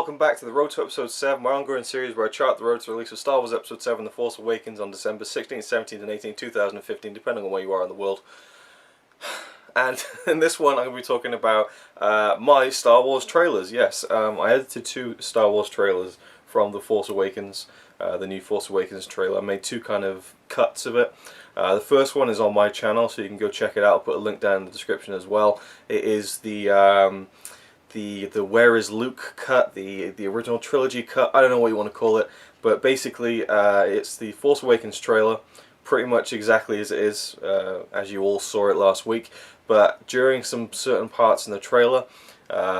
welcome back to the Road to Episode 7, my ongoing series where I chart the road to the release of Star Wars Episode 7, The Force Awakens on December 16th, 17th and 18th, 2015, depending on where you are in the world. And in this one I'm going to be talking about my Star Wars trailers. Yes, I edited 2 Star Wars trailers from The Force Awakens, the new Force Awakens trailer. I made 2 kind of cuts of it. The first one is on my channel, so you can go check it out. I'll put a link down in the description as well. It is the Where is Luke cut, the original trilogy cut. I don't know what you want to call it, but basically it's the Force Awakens trailer, pretty much exactly as it is, as you all saw it last week. But during some certain parts in the trailer,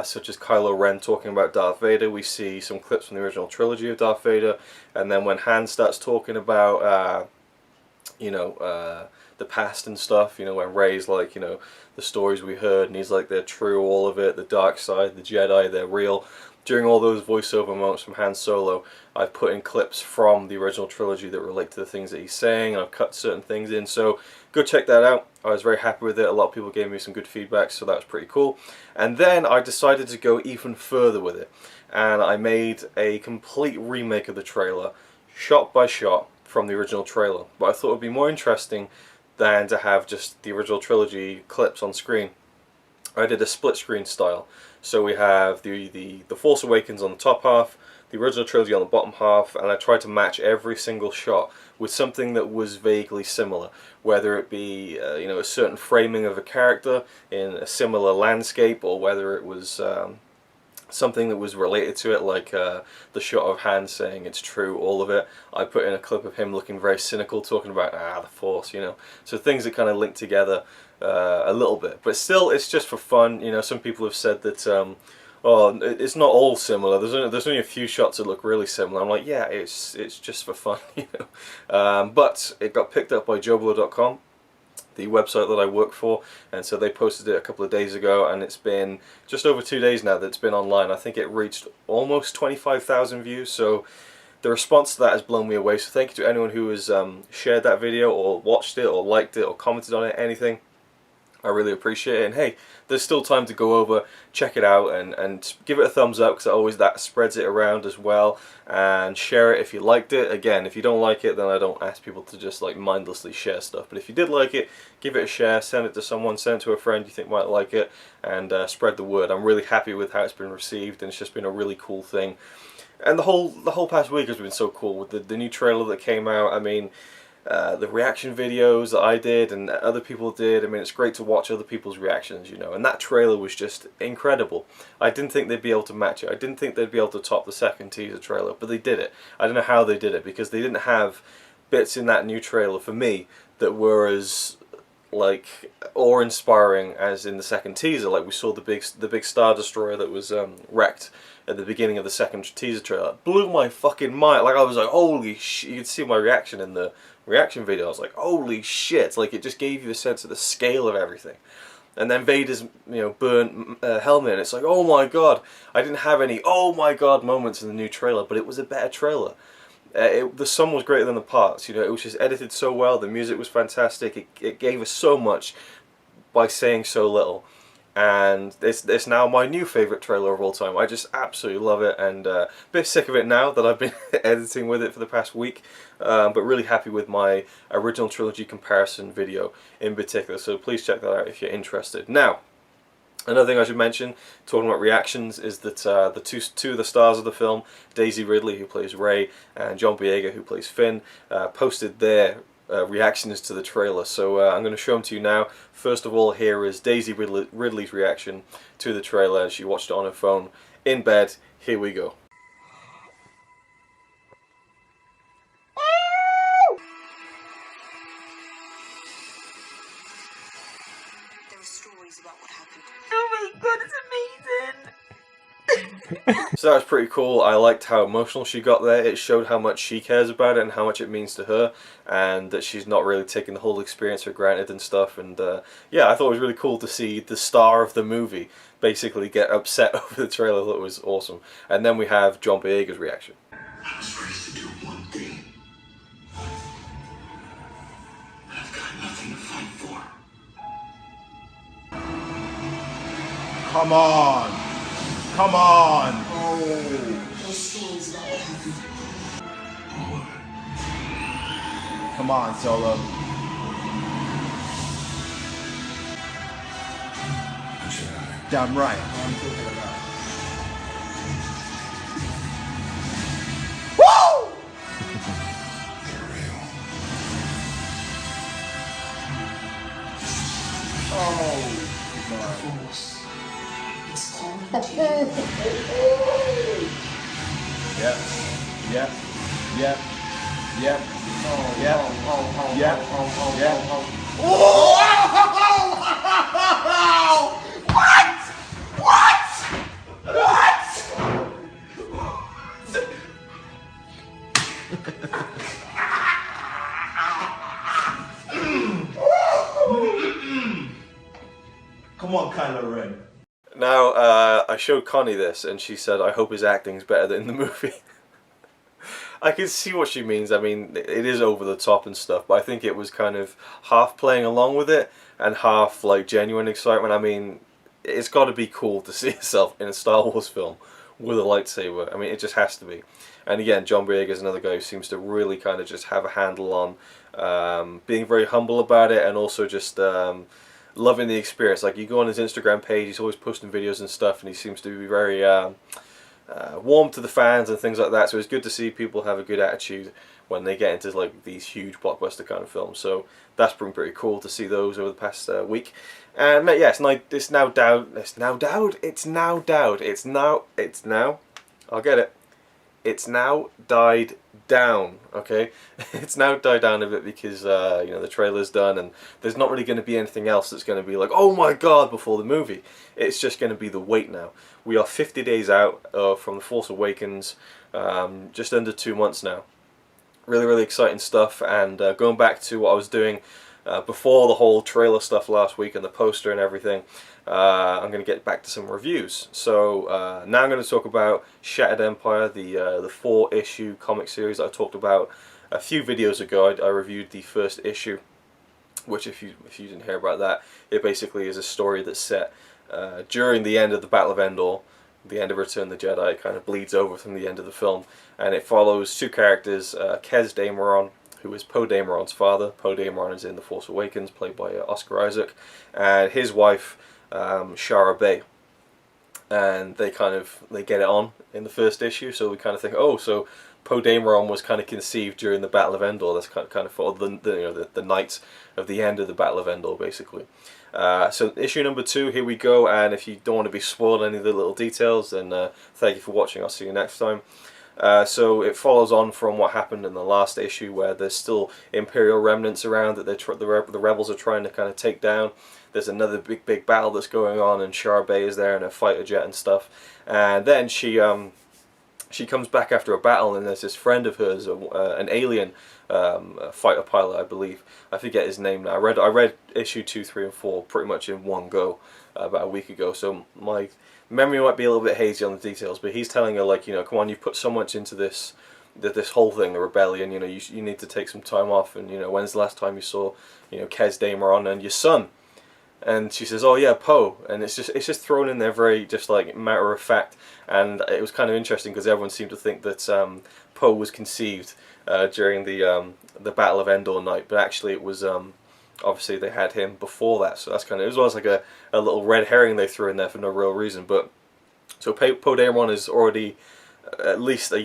such as Kylo Ren talking about Darth Vader, we see some clips from the original trilogy of Darth Vader, and then when Han starts talking about the past and stuff, when Rey's like, the stories we heard, and he's like, they're true, all of it, the dark side, the Jedi, they're real. During all those voiceover moments from Han Solo, I've put in clips from the original trilogy that relate to the things that he's saying, and I've cut certain things in, so go check that out. I was very happy with it. A lot of people gave me some good feedback, so that was pretty cool. And then I decided to go even further with it, and I made a complete remake of the trailer, shot by shot, from the original trailer. But I thought it would be more interesting than to have just the original trilogy clips on screen. I did a split screen style. So we have the Force Awakens on the top half, the original trilogy on the bottom half, and I tried to match every single shot with something that was vaguely similar, whether it be a certain framing of a character in a similar landscape, or whether it was something that was related to it, like the shot of Han saying it's true, all of it. I put in a clip of him looking very cynical, talking about the Force, so things that kind of link together a little bit, but still it's just for fun. Some people have said that oh, it's not all similar, there's only a few shots that look really similar. I'm like, yeah, it's just for fun. But it got picked up by Joblo.com, the website that I work for, and so they posted it a couple of days ago, and it's been just over 2 days now that it's been online. I think it reached almost 25,000 views, so the response to that has blown me away. So thank you to anyone who has shared that video, or watched it, or liked it, or commented on it, anything. I really appreciate it. And hey, there's still time to go over, check it out, and give it a thumbs up, because that spreads it around as well. And share it if you liked it. Again, if you don't like it, then I don't ask people to just like mindlessly share stuff. But if you did like it, give it a share, send it to someone, send it to a friend you think might like it, and spread the word. I'm really happy with how it's been received, and it's just been a really cool thing. And the whole past week has been so cool with the new trailer that came out. I mean, the reaction videos that I did and other people did. I mean, it's great to watch other people's reactions, and that trailer was just incredible. I didn't think they'd be able to match it. I didn't think they'd be able to top the second teaser trailer, but they did it. I don't know how they did it, because they didn't have bits in that new trailer for me that were as like awe-inspiring as in the second teaser. Like we saw the big Star Destroyer that was wrecked at the beginning of the second teaser trailer. It blew my fucking mind. Like I was like, holy shit. You could see my reaction in the reaction video. I was like, holy shit. Like it just gave you a sense of the scale of everything. And then Vader's burnt helmet, and it's like, oh my god. I didn't have any oh my god moments in the new trailer, but it was a better trailer. The sum was greater than the parts. It was just edited so well. The music was fantastic. It gave us so much by saying so little. And it's now my new favourite trailer of all time. I just absolutely love it, and a bit sick of it now that I've been editing with it for the past week, but really happy with my original trilogy comparison video in particular, so please check that out if you're interested. Now, another thing I should mention, talking about reactions, is that the two of the stars of the film, Daisy Ridley, who plays Rey, and John Boyega, who plays Finn, posted their reactions to the trailer, so I'm going to show them to you now. First of all, here is Daisy Ridley's reaction to the trailer. She watched it on her phone in bed. Here we go. There are stories about what happened. Oh my god, it's amazing! So that was pretty cool. I liked how emotional she got there. It showed how much she cares about it and how much it means to her, and that she's not really taking the whole experience for granted and stuff. And yeah, I thought it was really cool to see the star of the movie basically get upset over the trailer. I thought it was awesome. And then we have John Boyega's reaction. I was raised to do one thing. I've got nothing to fight for. Come on! Come on! Those stories about what happened. All of it. Come on, Solo. The Jedi. Damn right. Woo! They're real. Oh Force. It's calling to you. Yep. Yep. Yep. Yep. Yep. Yep. Yep. What? What? What? Come on, Kylo Ren. Now, I showed Connie this, and she said, I hope his acting's better than in the movie. I can see what she means. I mean, it is over the top and stuff, but I think it was kind of half playing along with it, and half, like, genuine excitement. I mean, it's got to be cool to see yourself in a Star Wars film with a lightsaber. I mean, it just has to be. And again, John Boyega is another guy who seems to really kind of just have a handle on being very humble about it, and also just loving the experience. Like, you go on his Instagram page, he's always posting videos and stuff, and he seems to be very warm to the fans and things like that. So it's good to see people have a good attitude when they get into like these huge blockbuster kind of films. So that's been pretty cool to see those over the past week. And yeah, it's now I'll get it. It's now died down, okay? It's now died down a bit because you know, the trailer's done, and there's not really going to be anything else that's going to be like, oh my god, before the movie. It's just going to be the wait now. We are 50 days out from The Force Awakens, just under 2 months now. Really, really exciting stuff, and going back to what I was doing before the whole trailer stuff last week and the poster and everything, I'm going to get back to some reviews. So now I'm going to talk about Shattered Empire, the 4-issue comic series that I talked about a few videos ago. I reviewed the first issue, which if you didn't hear about that, it basically is a story that's set during the end of the Battle of Endor, the end of Return of the Jedi. It kind of bleeds over from the end of the film, and it follows two characters, Kez Dameron, who is Poe Dameron's father. Poe Dameron is in The Force Awakens, played by Oscar Isaac, and his wife, Shara Bay. And they get it on in the first issue, so we kind of think, oh, so Poe Dameron was kind of conceived during the Battle of Endor. That's kind of for the night of the end of the Battle of Endor, basically. So issue number 2, here we go. And if you don't want to be spoiled any of the little details, then thank you for watching. I'll see you next time. So it follows on from what happened in the last issue, where there's still Imperial remnants around that the rebels are trying to kind of take down. There's another big battle that's going on, and Shara Bay is there in a fighter jet and stuff. And then she comes back after a battle, and there's this friend of hers, an alien fighter pilot, I believe. I forget his name now. I read issue 2, 3, and 4 pretty much in one go about a week ago, so my memory might be a little bit hazy on the details. But he's telling her, like, you know, come on, you've put so much into this whole thing, the rebellion. You know, you need to take some time off. And you know, when's the last time you saw, you know, Kez Dameron and your son? And she says, oh yeah, Poe. And it's just thrown in there very just like matter of fact. And it was kind of interesting because everyone seemed to think that Poe was conceived during the Battle of Endor night, but actually it was obviously they had him before that. So that's kind of, it was almost like a little red herring they threw in there for no real reason. But so Poe Dameron is already at least a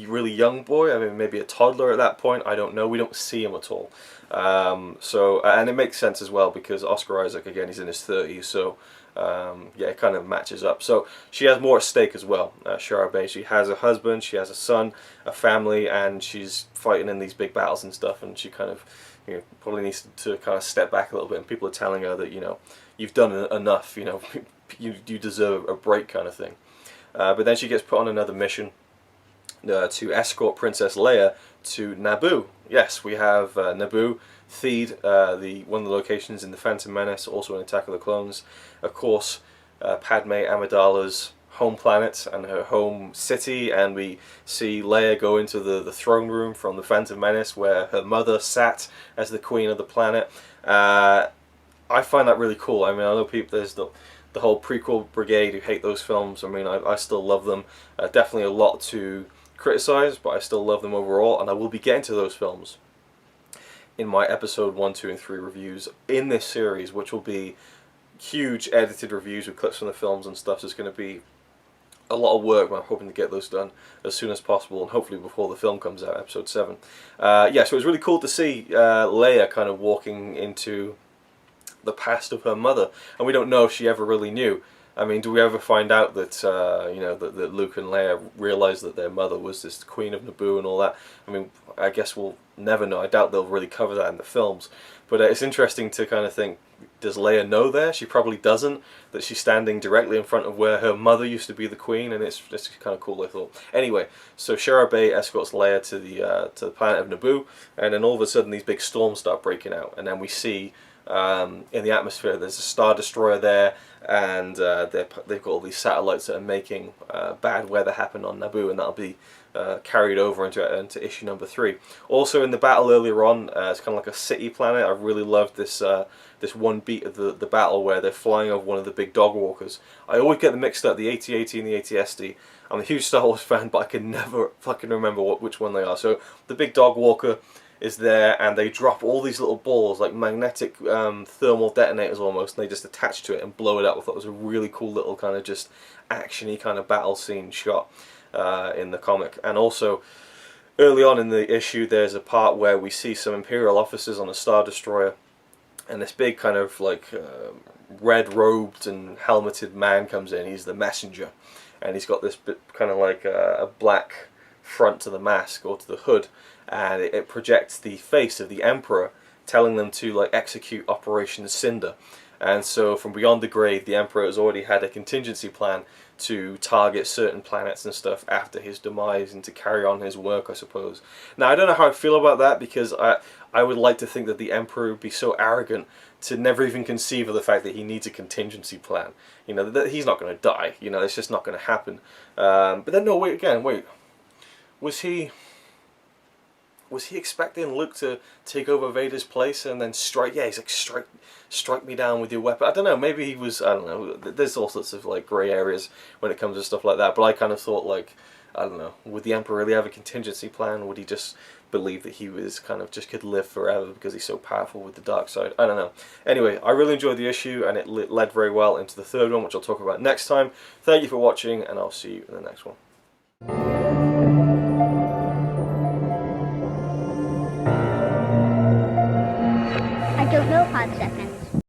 really young boy. I mean, maybe a toddler at that point. I don't know. We don't see him at all. And it makes sense as well because Oscar Isaac, again, he's in his 30s. So yeah, it kind of matches up. So she has more at stake as well. Shara Bay, she has a husband, she has a son, a family, and she's fighting in these big battles and stuff. And she kind of, you know, probably needs to kind of step back a little bit. And people are telling her that, you know, you've done enough. You know, you deserve a break, kind of thing. But then she gets put on another mission to escort Princess Leia to Naboo. Yes, we have Naboo, Theed, one of the locations in The Phantom Menace, also in Attack of the Clones. Of course, Padme Amidala's home planet and her home city, and we see Leia go into the throne room from The Phantom Menace where her mother sat as the queen of the planet. I find that really cool. I mean, I know people, there's the whole prequel brigade who hate those films, I mean, I still love them. Definitely a lot to criticize, but I still love them overall, and I will be getting to those films in my episode 1, 2, and 3 reviews in this series, which will be huge edited reviews with clips from the films and stuff. So it's going to be a lot of work, but I'm hoping to get those done as soon as possible, and hopefully before the film comes out, episode 7. Yeah, so it was really cool to see Leia kind of walking into the past of her mother, and we don't know if she ever really knew. I mean, do we ever find out that you know, that Luke and Leia realized that their mother was this Queen of Naboo and all that? I mean, I guess we'll never know. I doubt they'll really cover that in the films. But it's interesting to kind of think, does Leia know there? She probably doesn't. That she's standing directly in front of where her mother used to be the Queen, and it's kind of cool, I thought. Anyway, so Shara Bey escorts Leia to the planet of Naboo, and then all of a sudden these big storms start breaking out, and then we see in the atmosphere there's a Star Destroyer there, and they've got all these satellites that are making bad weather happen on Naboo, and that'll be carried over into issue number 3. Also in the battle earlier on, it's kind of like a city planet. I really loved this this one beat of the battle where they're flying over one of the big dog walkers. I always get them mixed up, the AT-AT and the AT-ST. I'm a huge Star Wars fan, but I can never fucking remember which one they are. So the big dog walker is there, and they drop all these little balls, like magnetic thermal detonators almost, and they just attach to it and blow it up. I thought it was a really cool little kind of just action-y kind of battle scene shot in the comic. And also, early on in the issue, there's a part where we see some Imperial officers on a Star Destroyer, and this big kind of like red-robed and helmeted man comes in. He's the messenger, and he's got this bit kind of like a black front to the mask or to the hood, and it projects the face of the Emperor, telling them to like execute Operation Cinder. And so from beyond the grave, the Emperor has already had a contingency plan to target certain planets and stuff after his demise and to carry on his work, I suppose. Now, I don't know how I feel about that, because I would like to think that the Emperor would be so arrogant to never even conceive of the fact that he needs a contingency plan. You know, that he's not going to die. You know, it's just not going to happen. But then, no, wait. Was he expecting Luke to take over Vader's place and then strike? Yeah, he's like, strike me down with your weapon. I don't know, maybe he was, I don't know, there's all sorts of like grey areas when it comes to stuff like that, but I kind of thought, like, I don't know, would the Emperor really have a contingency plan? Would he just believe that he was kind of just could live forever because he's so powerful with the dark side? I don't know. Anyway, I really enjoyed the issue, and it led very well into the third one, which I'll talk about next time. Thank you for watching, and I'll see you in the next one. I don't know, Hot Second.